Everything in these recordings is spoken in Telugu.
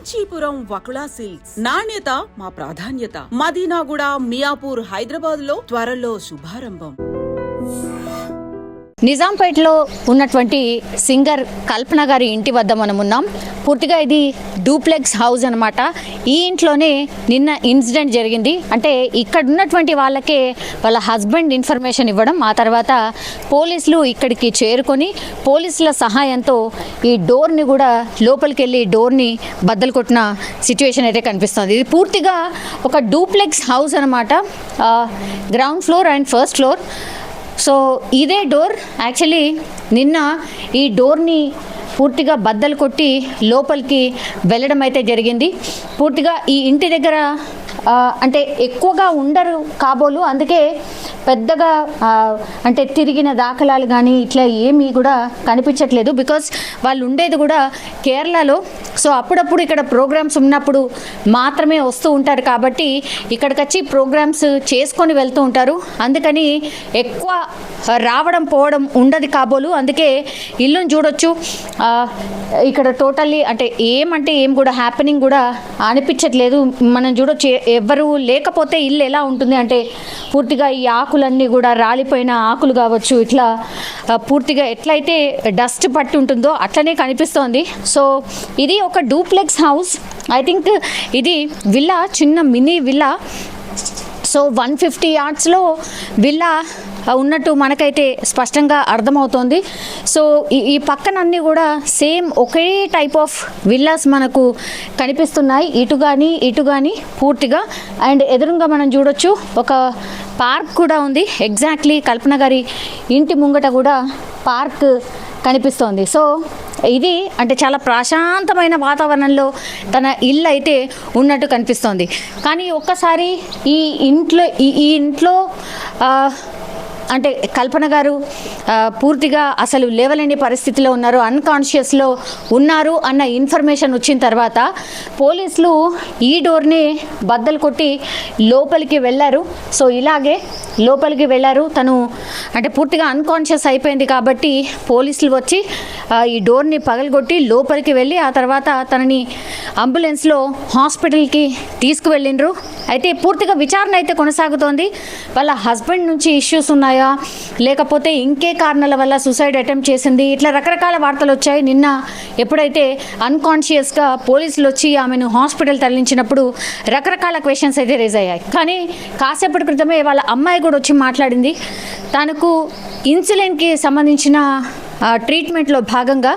కాంచీపురం వకుళా సిల్క్స్ నాణ్యత మా ప్రాధాన్యత. మదీనాగూడ, మియాపూర్, హైదరాబాద్ లో త్వరలో శుభారంభం. నిజాంపేటలో ఉన్నటువంటి సింగర్ కల్పన గారి ఇంటి వద్ద మనం ఉన్నాం. పూర్తిగా ఇది డూప్లెక్స్ హౌస్ అనమాట. ఈ ఇంట్లోనే నిన్న ఇన్సిడెంట్ జరిగింది. అంటే ఇక్కడ ఉన్నటువంటి వాళ్ళకే వాళ్ళ హస్బెండ్ ఇన్ఫర్మేషన్ ఇవ్వడం, ఆ తర్వాత పోలీసులు ఇక్కడికి చేరుకొని పోలీసుల సహాయంతో ఈ డోర్ని కూడా లోపలికి వెళ్ళి డోర్ని బద్దలు కొట్టిన సిచ్యువేషన్ అయితే కనిపిస్తుంది. ఇది పూర్తిగా ఒక డూప్లెక్స్ హౌస్ అనమాట. Ground floor and first floor. So ఇదే డోర్ యాక్చువల్లీ నిన్న ఈ డోర్ని పూర్తిగా బద్దలు కొట్టి లోపలికి వెళ్ళడం అయితే జరిగింది. పూర్తిగా ఈ ఇంటి దగ్గర అంటే ఎక్కువగా ఉండరు కాబోలు, అందుకే పెద్దగా అంటే తిరిగిన దాఖలాలు కానీ ఇట్లా ఏమీ కూడా కనిపించట్లేదు. బికాస్ వాళ్ళు ఉండేది కూడా కేరళలో. సో అప్పుడప్పుడు ఇక్కడ ప్రోగ్రామ్స్ ఉన్నప్పుడు మాత్రమే వస్తూ ఉంటారు కాబట్టి ఇక్కడికి వచ్చి ప్రోగ్రామ్స్ చేసుకొని వెళ్తూ ఉంటారు. అందుకని ఎక్కువ రావడం పోవడం ఉండదు కాబోలు. అందుకే ఇల్లుని చూడొచ్చు, ఇక్కడ టోటల్లీ అంటే ఏం కూడా హ్యాపెనింగ్ కూడా అనిపించట్లేదు. మనం చూడొచ్చు, ఎవరు లేకపోతే ఇల్లు ఎలా ఉంటుంది అంటే పూర్తిగా ఈ ఆకులన్నీ కూడా రాలిపోయిన ఆకులు కావచ్చు, ఇట్లా పూర్తిగా ఎట్లయితే డస్ట్ పట్టి ఉంటుందో అట్లనే కనిపిస్తోంది. సో ఇది ఒక డూప్లెక్స్ హౌస్. ఐ థింక్ ఇది విల్లా, చిన్న మినీ విల్లా. సో 150 yardsలో విల్లా ఉన్నట్టు మనకైతే స్పష్టంగా అర్థమవుతోంది. సో ఈ పక్కనన్నీ కూడా same okay type of villas మనకు కనిపిస్తున్నాయి, ఇటు కానీ పూర్తిగా. అండ్ ఎదురుగా మనం చూడొచ్చు ఒక పార్క్ కూడా ఉంది. ఎగ్జాక్ట్లీ కల్పన గారి ఇంటి ముంగట కూడా పార్క్ కనిపిస్తోంది. సో ఇది అంటే చాలా ప్రశాంతమైన వాతావరణంలో తన ఇల్లు అయితే ఉన్నట్టు కనిపిస్తోంది. కానీ ఒక్కసారి ఈ ఇంట్లో అంటే కల్పన గారు పూర్తిగా అసలు లేవలేని పరిస్థితిలో ఉన్నారు, అన్కాన్షియస్లో ఉన్నారు అన్న ఇన్ఫర్మేషన్ వచ్చిన తర్వాత పోలీసులు ఈ డోర్ని బద్దలు కొట్టి లోపలికి వెళ్ళారు. సో ఇలాగే లోపలికి వెళ్ళారు. తను అంటే పూర్తిగా అన్కాన్షియస్ అయిపోయింది కాబట్టి పోలీసులు వచ్చి ఈ డోర్ని పగలగొట్టి లోపలికి వెళ్ళి ఆ తర్వాత తనని అంబులెన్స్లో హాస్పిటల్కి తీసుకువెళ్ళిండ్రు. అయితే పూర్తిగా విచారణ అయితే కొనసాగుతోంది. వాళ్ళ హస్బెండ్ నుంచి ఇష్యూస్ ఉన్నాయా, లేకపోతే ఇంకే కారణాల వల్ల సూసైడ్ అటెంప్ట్ చేసింది, ఇట్లా రకరకాల వార్తలు వచ్చాయి. నిన్న ఎప్పుడైతే అన్కాన్షియస్గా పోలీసులు వచ్చి ఆమెను హాస్పిటల్ తరలించినప్పుడు రకరకాల క్వశ్చన్స్ అయితే రేజ్ అయ్యాయి. కానీ కాసేపటి క్రితమే వాళ్ళ అమ్మాయి కూడా వచ్చి మాట్లాడింది. తనకు ఇన్సులిన్కి సంబంధించిన ట్రీట్మెంట్లో భాగంగా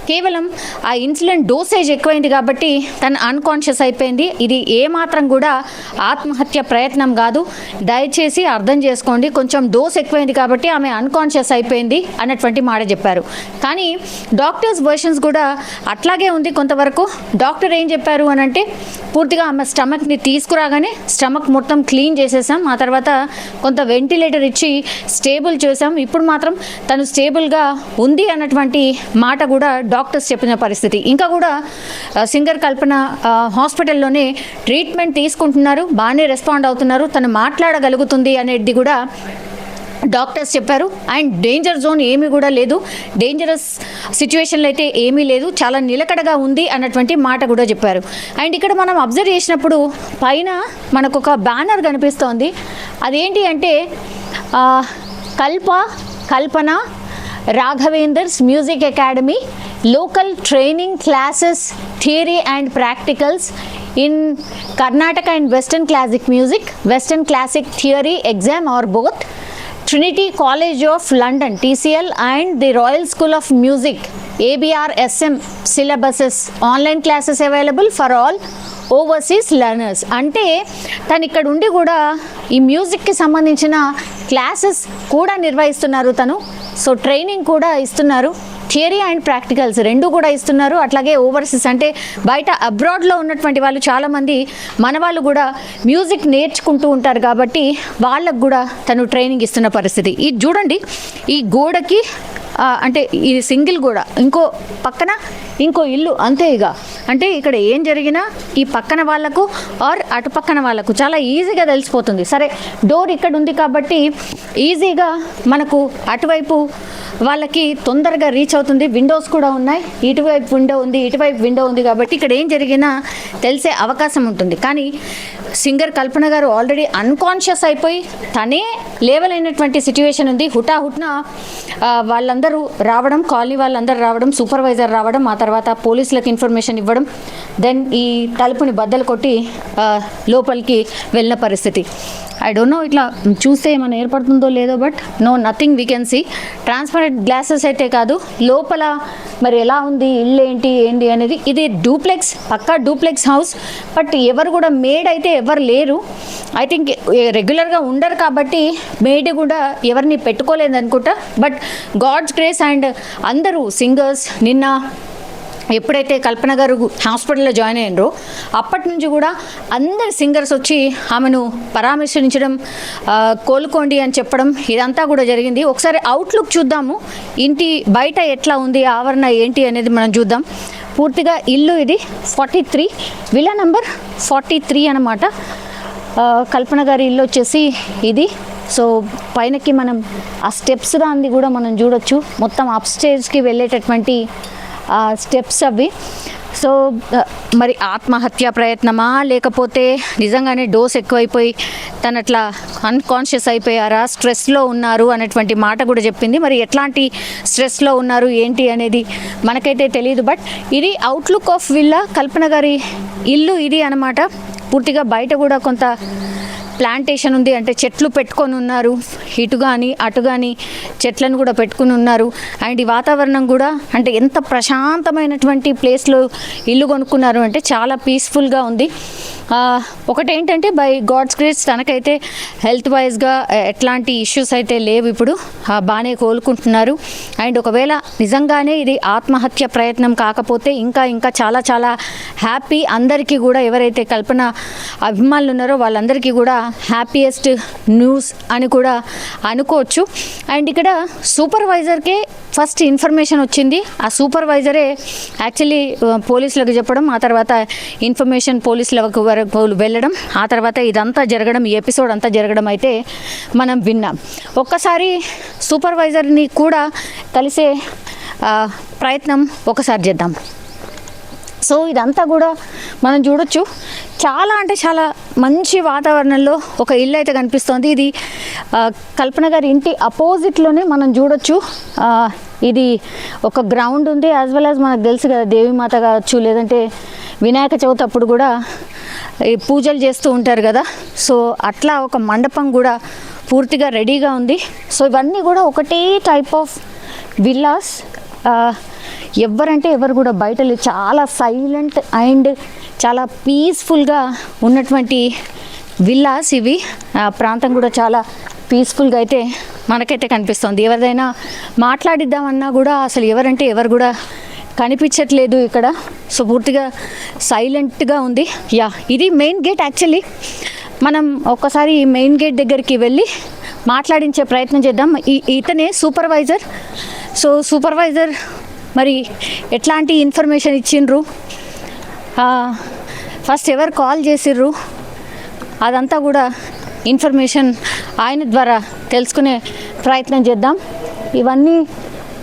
కేవలం ఆ ఇన్సులిన్ డోసేజ్ ఎక్కువైంది కాబట్టి తను అన్కాన్షియస్ అయిపోయింది. ఇది ఏమాత్రం కూడా ఆత్మహత్య ప్రయత్నం కాదు, దయచేసి అర్థం చేసుకోండి. కొంచెం డోస్ ఎక్కువైంది కాబట్టి ఆమె అన్కాన్షియస్ అయిపోయింది అన్నటువంటి మాట చెప్పారు. కానీ డాక్టర్స్ వర్షన్స్ కూడా అట్లాగే ఉంది కొంతవరకు. డాక్టర్ ఏం చెప్పారు అని అంటే పూర్తిగా ఆమె స్టమక్ని తీసుకురాగానే స్టమక్ మొత్తం క్లీన్ చేసేసాం, ఆ తర్వాత కొంత వెంటిలేటర్ ఇచ్చి స్టేబుల్ చేసాం, ఇప్పుడు మాత్రం తను స్టేబుల్గా ఉంది అన్నటువంటి మాట కూడా డాక్టర్స్ చెప్పిన పరిస్థితి. ఇంకా కూడా సింగర్ కల్పన హాస్పిటల్లోనే ట్రీట్మెంట్ తీసుకుంటున్నారు, బాగానే రెస్పాండ్ అవుతున్నారు, తను మాట్లాడగలుగుతుంది అనేది కూడా డాక్టర్స్ చెప్పారు. అండ్ డేంజర్ జోన్ ఏమీ కూడా లేదు, డేంజరస్ సిచ్యువేషన్లో అయితే ఏమీ లేదు, చాలా నిలకడగా ఉంది అన్నటువంటి మాట కూడా చెప్పారు. అండ్ ఇక్కడ మనం అబ్జర్వ్ చేసినప్పుడు పైన మనకు ఒక బ్యానర్ కనిపిస్తోంది. అదేంటి అంటే Kalpana Raghavender's music academy local training classes, theory and practicals in Karnataka and Western classic music, Western classic theory exam or both, Trinity College of London TCL and the Royal School of Music ABR SM syllabuses, online classes available for all overseas learners. అంటే తను ఇక్కడ ఉండి కూడా ఈ మ్యూజిక్కి సంబంధించిన క్లాసెస్ కూడా నిర్వహిస్తున్నారు తను. సో ట్రైనింగ్ కూడా ఇస్తున్నారు, థియరీ అండ్ ప్రాక్టికల్స్ రెండు కూడా ఇస్తున్నారు. అట్లాగే ఓవర్సీస్ అంటే బయట అబ్రాడ్లో ఉన్నటువంటి వాళ్ళు చాలామంది మన వాళ్ళు కూడా మ్యూజిక్ నేర్చుకుంటూ ఉంటారు కాబట్టి వాళ్ళకు కూడా తను ట్రైనింగ్ ఇస్తున్న పరిస్థితి. ఇది చూడండి, ఈ గోడకి అంటే ఇది సింగిల్ కూడా ఇంకో పక్కన ఇంకో ఇల్లు అంతే. ఇక అంటే ఇక్కడ ఏం జరిగినా ఈ పక్కన వాళ్ళకు ఆర్ అటు పక్కన వాళ్ళకు చాలా ఈజీగా తెలిసిపోతుంది. సరే డోర్ ఇక్కడ ఉంది కాబట్టి ఈజీగా మనకు అటువైపు వాళ్ళకి తొందరగా రీచ్ అవుతుంది. విండోస్ కూడా ఉన్నాయి, ఇటువైపు విండో ఉంది, ఇటువైపు విండో ఉంది కాబట్టి ఇక్కడ ఏం జరిగినా తెలిసే అవకాశం ఉంటుంది. కానీ సింగర్ కల్పన గారు ఆల్రెడీ అన్కాన్షియస్ అయిపోయి తనే లేవలేనటువంటి సిచ్యువేషన్ ఉంది. హుటాహుట్న వాళ్ళందరూ రావడం, కాలనీ వాళ్ళందరూ రావడం, సూపర్వైజర్ రావడం, ఆ తర్వాత పోలీసులకు ఇన్ఫర్మేషన్ ఇవ్వడం, దెన్ ఈ తలుపుని బద్దలు కొట్టి లోపలికి వెళ్ళిన పరిస్థితి. ఐ డోంట్ నో ఇట్లా చూస్తే ఏమైనా ఏర్పడుతుందో లేదో, but no nothing we can see. Transparent glasses అయితే కాదు, లోపల మరి ఎలా ఉంది, ఇల్లు ఏంటి అనేది. ఇది డూప్లెక్స్, పక్కా డూప్లెక్స్ హౌస్. బట్ ఎవరు కూడా మేడ్ అయితే ఎవరు లేరు. ఐ థింక్ రెగ్యులర్గా ఉండరు కాబట్టి మేడ్ కూడా ఎవరిని పెట్టుకోలేదు అనుకుంటా. బట్ గాడ్స్ గ్రేస్ అండ్ అందరూ సింగర్స్ నిన్న ఎప్పుడైతే కల్పన గారు హాస్పిటల్లో జాయిన్ అయ్యారో అప్పటి నుంచి కూడా అందరు సింగర్స్ వచ్చి ఆమెను పరామర్శించడం, కోలుకోండి అని చెప్పడం, ఇదంతా కూడా జరిగింది. ఒకసారి అవుట్లుక్ చూద్దాము, ఇంటి బయట ఎట్లా ఉంది, ఆవరణ ఏంటి అనేది మనం చూద్దాం. పూర్తిగా ఇల్లు ఇది 43, విలా నంబర్ 43 అన్నమాట. కల్పన గారి ఇల్లు వచ్చేసి ఇది. సో పైనకి మనం ఆ స్టెప్స్ దాన్ని కూడా మనం చూడొచ్చు, మొత్తం అప్ స్టేర్స్కి వెళ్ళేటటువంటి స్టెప్స్ అవి. సో మరి ఆత్మహత్య ప్రయత్నమా లేకపోతే నిజంగానే డోస్ ఎక్కువైపోయి తను అట్లా అన్కాన్షియస్ అయిపోయారా, స్ట్రెస్లో ఉన్నారు అనేటువంటి మాట కూడా చెప్పింది. మరి ఎట్లాంటి స్ట్రెస్లో ఉన్నారు ఏంటి అనేది మనకైతే తెలియదు. బట్ ఇది అవుట్లుక్ ఆఫ్ విల్లా, కల్పన గారి ఇల్లు ఇది అన్నమాట. పూర్తిగా బయట కూడా కొంత ప్లాంటేషన్ ఉంది, అంటే చెట్లు పెట్టుకొని ఉన్నారు, ఇటు కానీ అటు కానీ చెట్లను కూడా పెట్టుకుని ఉన్నారు. అండ్ ఈ వాతావరణం కూడా అంటే ఎంత ప్రశాంతమైనటువంటి ప్లేస్లో ఇల్లు కొనుక్కున్నారు అంటే చాలా పీస్ఫుల్గా ఉంది. ఒకటేంటంటే బై గాడ్స్ గ్రేస్ తనకైతే హెల్త్ వైజ్గా ఎట్లాంటి ఇష్యూస్ అయితే లేవు, ఇప్పుడు బాగానే కోలుకుంటున్నారు. అండ్ ఒకవేళ నిజంగానే ఇది ఆత్మహత్య ప్రయత్నం కాకపోతే ఇంకా చాలా చాలా హ్యాపీ. అందరికీ కూడా ఎవరైతే కల్పన అభిమానులు ఉన్నారో వాళ్ళందరికీ కూడా హ్యాపీయెస్ట్ న్యూస్ అని కూడా అనుకోవచ్చు. అండ్ ఇక్కడ సూపర్వైజర్కే ఫస్ట్ ఇన్ఫర్మేషన్ వచ్చింది. ఆ సూపర్వైజరే యాక్చువల్లీ పోలీసులకు చెప్పడం, ఆ తర్వాత ఇన్ఫర్మేషన్ పోలీసుల వరకు వెళ్ళడం, ఆ తర్వాత ఇదంతా జరగడం, ఈ ఎపిసోడ్ అంతా జరగడం అయితే మనం విన్నాం. ఒక్కసారి సూపర్వైజర్ని కూడా కలిసే ప్రయత్నం ఒకసారి చేద్దాం. సో ఇదంతా కూడా మనం చూడొచ్చు, చాలా అంటే చాలా మంచి వాతావరణంలో ఒక ఇల్లు అయితే కనిపిస్తోంది. ఇది కల్పన గారి ఇంటి అపోజిట్లోనే మనం చూడొచ్చు. ఇది ఒక గ్రౌండ్ ఉంది, యాజ్ వెల్ యాజ్ మనకు తెలుసు కదా దేవీమాత కావచ్చు, లేదంటే వినాయక చవితి అప్పుడు కూడా ఈ పూజలు చేస్తూ ఉంటారు కదా. సో అట్లా ఒక మండపం కూడా పూర్తిగా రెడీగా ఉంది. సో ఇవన్నీ కూడా ఒకటే టైప్ ఆఫ్ విల్లాస్. ఎవరంటే ఎవరు కూడా బయట లేదు, చాలా సైలెంట్ అండ్ చాలా పీస్ఫుల్గా ఉన్నటువంటి విల్లాస్ ఇవి. ప్రాంతం కూడా చాలా పీస్ఫుల్గా అయితే మనకైతే కనిపిస్తుంది. ఎవరిదైనా మాట్లాడిద్దామన్నా కూడా అసలు ఎవరంటే ఎవరు కూడా కనిపించట్లేదు ఇక్కడ. సో పూర్తిగా సైలెంట్గా ఉంది. ఇది మెయిన్ గేట్. యాక్చువల్లీ మనం ఒక్కసారి ఈ మెయిన్ గేట్ దగ్గరికి వెళ్ళి మాట్లాడించే ప్రయత్నం చేద్దాం. ఇతనే సూపర్వైజర్. సో సూపర్వైజర్ మరి ఎట్లాంటి ఇన్ఫర్మేషన్ ఇచ్చిండ్రు, ఫస్ట్ ఎవరు కాల్ చేసిర్రు, అదంతా కూడా ఇన్ఫర్మేషన్ ఆయన ద్వారా తెలుసుకునే ప్రయత్నం చేద్దాం. ఇవన్నీ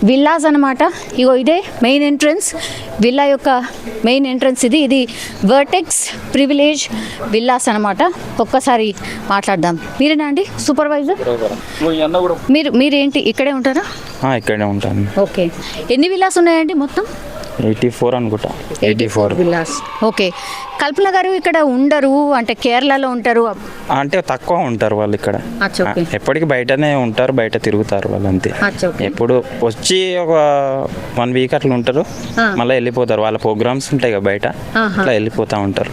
విల్లాస్ అన్నమాట. ఇగో ఇదే మెయిన్ ఎంట్రన్స్, విల్లా యొక్క మెయిన్ ఎంట్రన్స్ ఇది వర్టెక్స్ ప్రివిలేజ్ విల్లాస్ అన్నమాట. ఒక్కసారి మాట్లాడదాం. మీరేనా అండి సూపర్వైజర్? మీరేంటి ఇక్కడే ఉంటారా? ఇక్కడే ఉంటాను. ఓకే, ఎన్ని విల్లాస్ ఉన్నాయండి మొత్తం? 84 అనుకుంటా. 84 విల్లాస్. ఓకే, కల్పన గారు ఇక్కడ ఉండరు అంటే కేరళలో ఉంటారు అంటే తక్కువ ఉంటారు వాళ్ళు ఇక్కడ. ఎప్పటికీ బయటనే ఉంటారు, బయట తిరుగుతారు వాళ్ళు అంతే. ఎప్పుడు వచ్చి ఒక 1 వీక్ అట్లా ఉంటారు, మళ్ళీ వెళ్ళిపోతారు. వాళ్ళ ప్రోగ్రామ్స్ ఉంటాయి కదా బయట, అట్లా వెళ్ళిపోతూ ఉంటారు.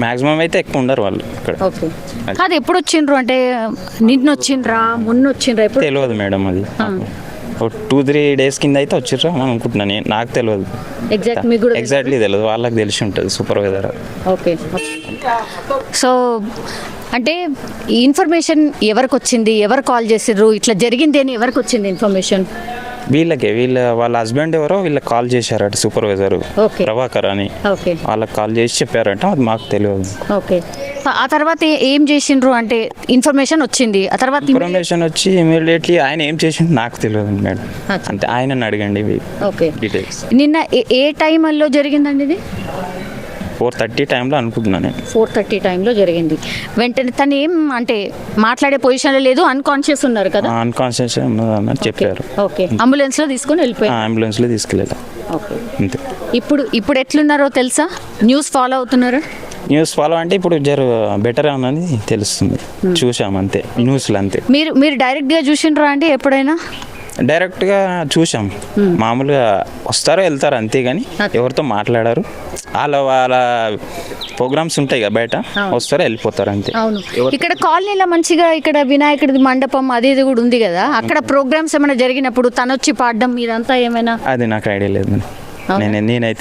మాక్సిమం అయితే ఎక్కువ ఉండరు వాళ్ళు ఇక్కడ. అది ఎప్పుడు వచ్చిండ్రు అంటే నిన్న వచ్చిండ్రా మొన్న వచ్చిండ్రా? తెలియదు మేడం, అది 2-3 డేస్ కింద అయితే వచ్చిర్రా అని అనుకుంటున్నాను. నాకు తెలియదు ఎగ్జాక్ట్లీ, తెలియదు. వాళ్ళకి తెలిసి ఉంటుంది సూపర్వైజర్. ఓకే, సో అంటే ఈ ఇన్ఫర్మేషన్ ఎవరికి వచ్చింది, ఎవరు కాల్ చేసిర్రు, ఇట్లా జరిగింది అని ఎవరికి వచ్చింది ఇన్ఫర్మేషన్? వాళ్ళ హస్బెండ్ ఎవరో వీళ్ళకి కాల్ చేశారట సూపర్వైజర్ Okay. ప్రభాకర్ అని ఓకే వాళ్ళకి కాల్ చేసి చెప్పారట, అది మాకు తెలియదు. ఓకే ఆ తర్వాత ఏం చేసిండ్రు అంటే ఇన్ఫర్మేషన్ వచ్చింది ఆ తర్వాత ఇన్ఫర్మేషన్ వచ్చి ఇమీడియట్లీ ఆయన ఏం చేసిండు నాకు తెలియదు మేడం. అచ్చా. అంటే ఆయనని అడగండి ఓకే డీటెయిల్స్. నిన్న ఏ టైంలో జరిగిందండి ఇది? 4:30 టైంలో అనుకుంటున్నాను నేను. 4:30 టైంలో జరిగింది. వెంటనే తను ఏం అంటే మాట్లాడే పొజిషన్లో లేదు, అన్కాన్షియస్ ఉన్నారు కదా? అన్కాన్షియస్ ఉన్నదని చెప్పారు. ఓకే అంబులెన్స్లో తీసుకొని వెళ్ళిపోయారు. అంబులెన్స్లో తీసుకెళ్ళాలి ఓకే అంతే. ఇప్పుడు ఎట్లున్నారో తెలుసా? న్యూస్ ఫాలో అవుతున్నారా? న్యూస్ ఫాలో అంటే ఇప్పుడు బెటర్ అని తెలుస్తుంది, చూసాం అంతే న్యూస్లో అంతే. మీరు డైరెక్ట్గా చూసిండ్రా అండి ఎప్పుడైనా? డైరెక్ట్గా చూసాం, మామూలుగా వస్తారో వెళ్తారు అంతే, కానీ ఎవరితో మాట్లాడారు. వాళ్ళ ప్రోగ్రామ్స్ ఉంటాయి కదా బయట, వస్తారో వెళ్ళిపోతారు అంతే. అవును, ఇక్కడ కాలనీలో మంచిగా ఇక్కడ వినాయకుడి మండపం అది ఇది కూడా ఉంది కదా, అక్కడ ప్రోగ్రామ్స్ ఏమైనా జరిగినప్పుడు తనొచ్చి పాడడం ఇదంతా ఏమైనా? అది నాకు ఐడియా లేదు, నేనైతే